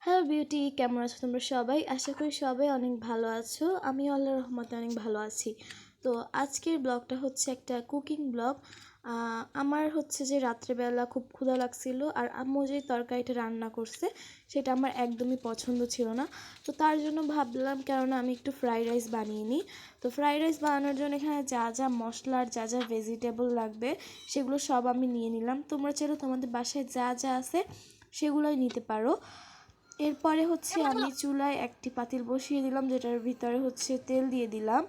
Hello beauty, কেমন আছো তোমরা সবাই? আশা করি সবাই অনেক ভালো আছো। আমি আল্লাহর রহমতে অনেক ভালো আছি। তো আজকের ব্লগটা হচ্ছে একটা কুকিং ব্লগ। আমার হচ্ছে যে রাত্রেবেলা খুব ক্ষুধা লাগছিল, আর আম্মু যে তরকারিটা রান্না করছে সেটা আমার একদমই পছন্দ ছিল না। তো তার জন্য ভাবলাম, কেননা আমি একটু ফ্রাইড রাইস বানিয়ে নিই। তো ফ্রাইড রাইস বানানোর জন্য এখানে যা যা মশলা আর যা যা ভেজিটেবল লাগবে সেগুলো সব আমি নিয়ে নিলাম। তোমরা চাইলে তোমাদের বাসায় যা যা আছে সেগুলোই নিতে পারো। এরপরে হচ্ছে আমি চুলায় একটি পাতিল বসিয়ে দিলাম, যেটার ভিতরে হচ্ছে তেল দিয়ে দিলাম।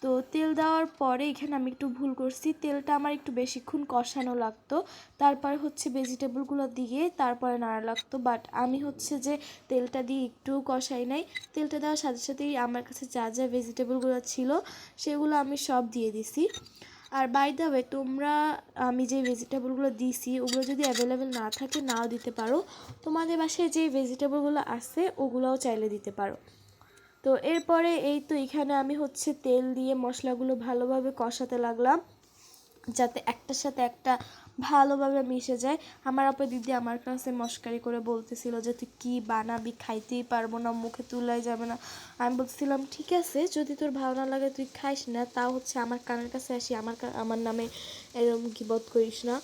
তো তেল দেওয়ার পরে এখানে আমি একটু ভুল করছি, তেলটা আমার একটু বেশিক্ষণ কষানো লাগতো, তারপরে হচ্ছে ভেজিটেবলগুলো দিয়ে তারপরে নাড়া লাগতো। বাট আমি হচ্ছে যে তেলটা দিয়ে একটু কষাই নাই, তেলটা দেওয়ার সাথে সাথেই আমার কাছে যা যা ভেজিটেবলগুলো ছিল সেগুলো আমি সব দিয়ে দিছি। আর বাই দ্য ওয়ে, তোমরা আমি যে ভেজিটেবলগুলো দিছি ওগুলো যদি অ্যাভেলেবেল না থাকে নাও দিতে পারো। তোমাদের বাসায় যে ভেজিটেবলগুলো আছে ওগুলোও চাইলে দিতে পারো। তো এরপরে এই তো এখানে আমি হচ্ছে তেল দিয়ে মশলাগুলো ভালোভাবে কষাতে লাগলাম, যাতে একটার সাথে একটা ভালোভাবে মিশে যায়। আমার আপা দিদি আমার কাছে মস্কারি করে বলতেছিল যে তুই কী বানাবি, খাইতেই পারবো না, মুখে তুলাই যাবে না। আমি বলছিলাম ঠিক আছে, যদি তোর ভালো না লাগে তুই খাইস না, তাও হচ্ছে আমার কানের কাছে আসি আমার নামে এরকম গিবত করিস না।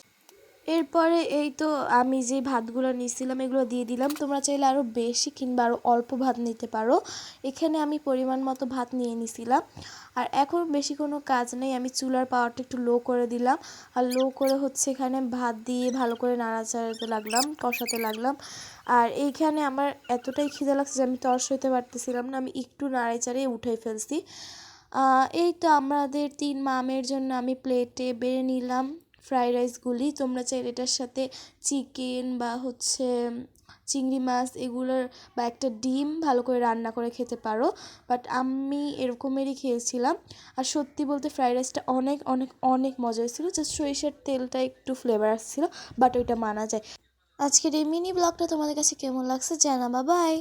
এরপরে এই তো আমি যে ভাতগুলো নিয়েছিলাম এগুলো দিয়ে দিলাম। তোমরা চাইলে আরও বেশি কিংবা আরও অল্প ভাত নিতে পারো। এখানে আমি পরিমাণ মতো ভাত নিয়ে নিছিলাম। আর এখন বেশি কোনো কাজ নেই, আমি চুলার পাওয়ারটা একটু লো করে দিলাম। আর লো করে হচ্ছে এখানে ভাত দিয়ে ভালো করে নাড়াচাড়াতে লাগলাম, কষাতে লাগলাম। আর এইখানে আমার এতটাই খিদে লাগছে যে আমি তর সইতে পারতেছিলাম না, আমি একটু নাড়াচাড়িয়ে উঠে ফেলছি। এই তো আমাদের 3 মামের জন্য আমি প্লেটে বেড়ে নিলাম ফ্রাইড রাইসগুলি। তোমরা চাইলে এটার সাথে চিকেন বা হচ্ছে চিংড়ি মাছ এগুলোর বা একটা ডিম ভালো করে রান্না করে খেতে পারো। বাট আমি এরকমেরই খেয়েছিলাম। আর সত্যি বলতে ফ্রাইড রাইসটা অনেক অনেক অনেক মজা হয়েছিল, জাস্ট সরিষার তেলটা একটু ফ্লেভার আসছিল, বাট ওইটা মানা যায়। আজকের এই মিনি ব্লগটা তোমাদের কাছে কেমন লাগছে জানাবা। বাই।